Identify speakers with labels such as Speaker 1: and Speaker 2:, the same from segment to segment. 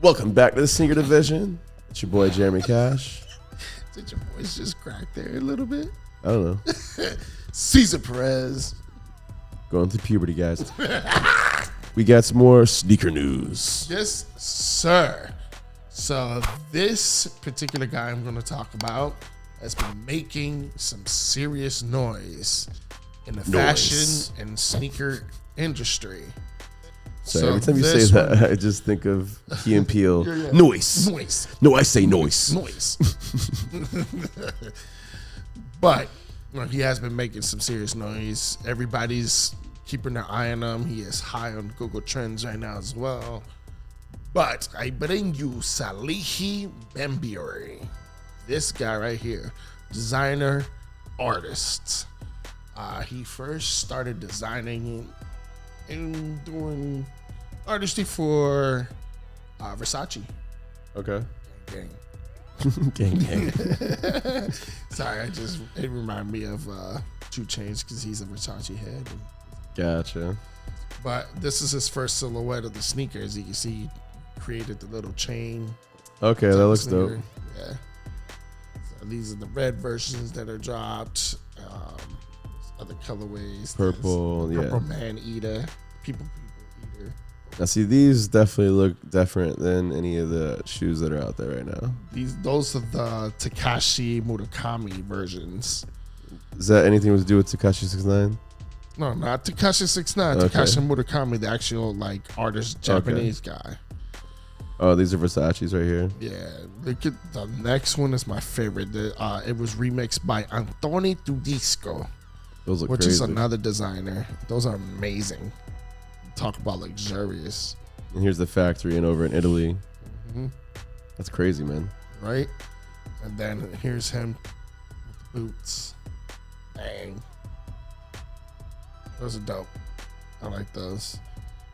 Speaker 1: Welcome back to the Sneaker Division. It's your boy Jeremy Cash.
Speaker 2: Did your voice just crack there a little bit?
Speaker 1: I don't know.
Speaker 2: Cesar Perez.
Speaker 1: Going through puberty, guys. We got some more sneaker news.
Speaker 2: Yes, sir. So this particular guy I'm going to talk about has been making some serious noise in the fashion and sneaker industry.
Speaker 1: So every time you say that, I just think of Key and Peele. Noise. No, I say noise.
Speaker 2: But he has been making some serious noise. Everybody's keeping their eye on him. He is high on Google Trends right now as well. But I bring you Salehe Bembury. This guy right here, designer, artist. He first started designing and doing artistry for Versace.
Speaker 1: Okay.
Speaker 2: Gang.
Speaker 1: Gang.
Speaker 2: Sorry, it reminded me of 2 Chainz because he's a Versace head.
Speaker 1: Gotcha.
Speaker 2: But this is his first silhouette of the sneaker. As you can see, he created the little chain.
Speaker 1: Okay, that looks dope.
Speaker 2: Yeah. So these are the red versions that are dropped. Other colorways.
Speaker 1: Purple,
Speaker 2: Purple Man Eater. People Eater.
Speaker 1: Now, see, these definitely look different than any of the shoes that are out there right now.
Speaker 2: Those are the Takashi Murakami versions.
Speaker 1: Is that anything to do with Tekashi 6ix9ine?
Speaker 2: No, not Takashi 6ix9ine.
Speaker 1: Okay.
Speaker 2: Takashi Murakami, the actual artist, Japanese guy.
Speaker 1: Oh, these are Versace's right here.
Speaker 2: Yeah, look at the next one is my favorite. It was remixed by Antoni Tudisco.
Speaker 1: Those look
Speaker 2: which
Speaker 1: crazy.
Speaker 2: is another designer. Those are amazing. Talk about luxurious.
Speaker 1: And here's the factory and over in Italy.
Speaker 2: Mm-hmm.
Speaker 1: That's crazy, man.
Speaker 2: Right? And then here's him with the boots. Bang. Those are dope. I like those.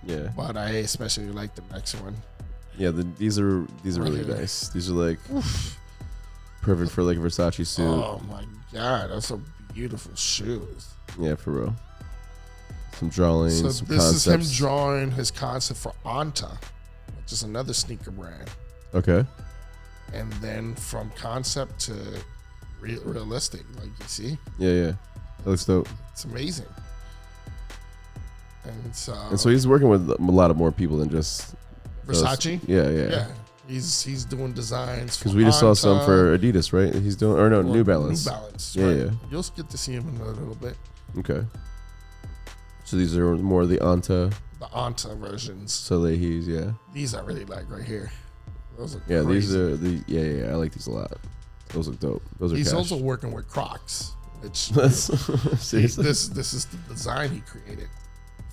Speaker 1: Yeah.
Speaker 2: But I especially like the next one.
Speaker 1: Yeah, these are really nice. These are like perfect for like a Versace suit.
Speaker 2: Oh my God, that's a beautiful shoes.
Speaker 1: Yeah, for real. Some drawings,
Speaker 2: So
Speaker 1: some
Speaker 2: this
Speaker 1: concepts.
Speaker 2: is him drawing his concept for Anta, which is another sneaker brand.
Speaker 1: Okay.
Speaker 2: And then from concept to realistic, like you see.
Speaker 1: Yeah. That looks dope.
Speaker 2: It's amazing. And
Speaker 1: so he's working with a lot of more people than just
Speaker 2: Versace.
Speaker 1: Yeah.
Speaker 2: He's doing designs
Speaker 1: because we just saw some for Adidas, right? He's doing New Balance.
Speaker 2: New Balance.
Speaker 1: Yeah,
Speaker 2: right.
Speaker 1: yeah.
Speaker 2: You'll get to see him in a little bit.
Speaker 1: Okay. So these are more the Anta.
Speaker 2: The Anta versions.
Speaker 1: Salehe's, yeah.
Speaker 2: These I really like right here. Those look
Speaker 1: yeah,
Speaker 2: crazy.
Speaker 1: these are the I like these a lot. Those look dope. Those are
Speaker 2: He's
Speaker 1: cash.
Speaker 2: also working with Crocs, which
Speaker 1: Seriously?
Speaker 2: this is the design he created.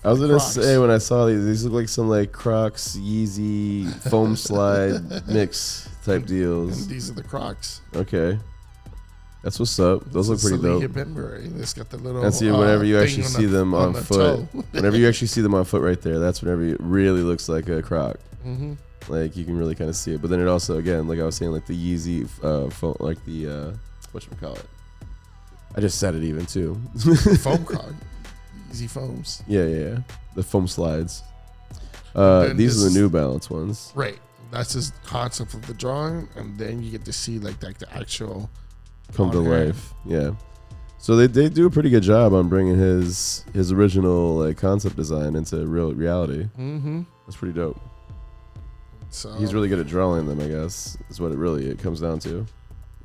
Speaker 1: I was gonna
Speaker 2: Crocs.
Speaker 1: say when I saw these look like some like Crocs, Yeezy, foam slide mix type deals.
Speaker 2: And these are the Crocs.
Speaker 1: Okay, that's what's up. Those look pretty
Speaker 2: Salehe
Speaker 1: dope.
Speaker 2: Bembury. It's got the little.
Speaker 1: And see, whenever you
Speaker 2: thing
Speaker 1: actually see them on
Speaker 2: the
Speaker 1: foot,
Speaker 2: toe.
Speaker 1: whenever you actually see them on foot right there, that's whenever it really looks like a Croc.
Speaker 2: Mm-hmm.
Speaker 1: Like you can really kind of see it. But then it also, again, like I was saying, like the Yeezy, foam, like the whatchamacallit. I just said it even too.
Speaker 2: Foam Croc. Easy foams.
Speaker 1: Yeah. The foam slides.
Speaker 2: Then
Speaker 1: These are
Speaker 2: this-
Speaker 1: the New Balance ones.
Speaker 2: Right. That's his concept of the drawing, and then you get to see like the actual
Speaker 1: Come to
Speaker 2: on hand.
Speaker 1: life. Yeah. So they do a pretty good job on bringing his original like concept design into real reality.
Speaker 2: Mm-hmm.
Speaker 1: That's pretty dope.
Speaker 2: So
Speaker 1: He's really good at drawing them, I guess. Is what it comes down to.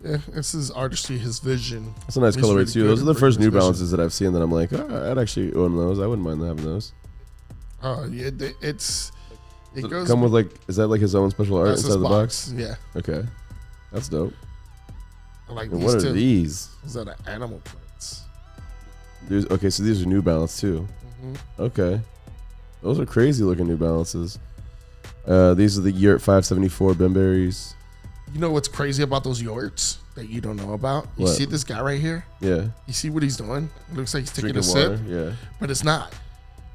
Speaker 2: yeah, it's his artistry, his vision.
Speaker 1: That's a nice
Speaker 2: He's
Speaker 1: colorway
Speaker 2: really
Speaker 1: too.
Speaker 2: good
Speaker 1: Those are
Speaker 2: at
Speaker 1: the
Speaker 2: bringing
Speaker 1: first
Speaker 2: his
Speaker 1: New
Speaker 2: vision.
Speaker 1: Balances that I've seen that I'm like, I'd actually own those. I wouldn't mind having those.
Speaker 2: Oh yeah, it goes.
Speaker 1: Come with like, is that like his own special art
Speaker 2: that's
Speaker 1: inside
Speaker 2: his
Speaker 1: the box?
Speaker 2: Yeah,
Speaker 1: Okay, that's dope.
Speaker 2: I like
Speaker 1: And
Speaker 2: these
Speaker 1: what
Speaker 2: too.
Speaker 1: are these?
Speaker 2: These are the animal prints.
Speaker 1: Okay, so these are New Balance too.
Speaker 2: Mm-hmm.
Speaker 1: Okay, those are crazy looking New Balances. These are the Yurt 574 Bemburys.
Speaker 2: You know what's crazy about those yurts that you don't know about? You
Speaker 1: What?
Speaker 2: see this guy right here?
Speaker 1: Yeah,
Speaker 2: You see what he's doing? It looks like he's taking
Speaker 1: drinking
Speaker 2: a sip,
Speaker 1: water. Yeah.
Speaker 2: but it's not.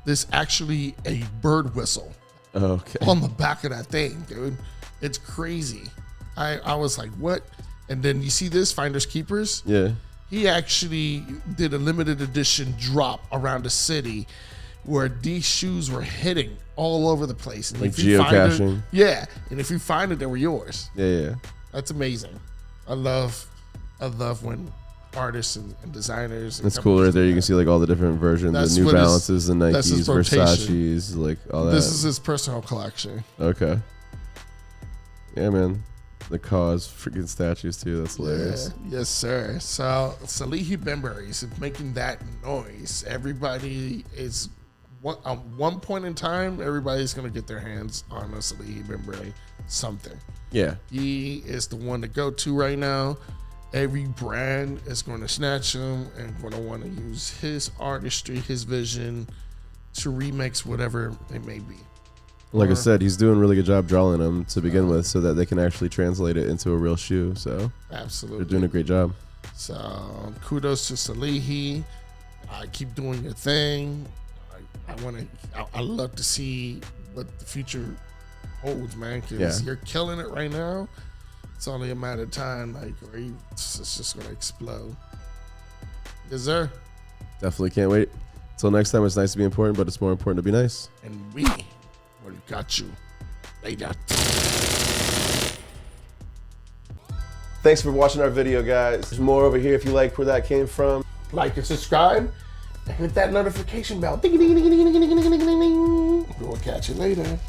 Speaker 2: There's actually a bird whistle
Speaker 1: Okay.
Speaker 2: on the back of that thing, dude. It's crazy. I was like, what? And then you see this, Finders Keepers?
Speaker 1: Yeah.
Speaker 2: He actually did a limited edition drop around the city where these shoes were hitting all over the place. And
Speaker 1: like
Speaker 2: if you find
Speaker 1: geocaching.
Speaker 2: it, yeah. And if you find it, they were yours.
Speaker 1: Yeah.
Speaker 2: That's amazing. I love when artists and designers. And
Speaker 1: It's cool right there. You can see like all the different versions, the New Balances, the Nikes, Versace's, like all that.
Speaker 2: This is his personal collection.
Speaker 1: Okay. Yeah, man. The cause freaking statues too. That's hilarious.
Speaker 2: Yeah, yes, sir. So Salehe Bembury is making that noise. Everybody is at one point in time. Everybody's gonna get their hands on a Salehe Bembury something.
Speaker 1: Yeah.
Speaker 2: He is the one to go to right now. Every brand is going to snatch him and going to want to use his artistry, his vision to remix whatever it may be.
Speaker 1: Like I said, he's doing a really good job drawing them to begin with so that they can actually translate it into a real shoe. So
Speaker 2: absolutely,
Speaker 1: they're doing a great job.
Speaker 2: So kudos to Salehe. Keep doing your thing. I love to see what the future holds, man, because you're killing it right now. It's only a matter of time, like, where it's just gonna explode. Yes, sir.
Speaker 1: Definitely can't wait. Till next time, it's nice to be important, but it's more important to be nice.
Speaker 2: And we will got you later.
Speaker 1: Thanks for watching our video, guys. There's more over here if you like where that came from.
Speaker 2: Like and subscribe, and hit that notification bell. Ding, ding, ding, ding, ding, ding, ding, ding, ding, ding. We'll catch you later.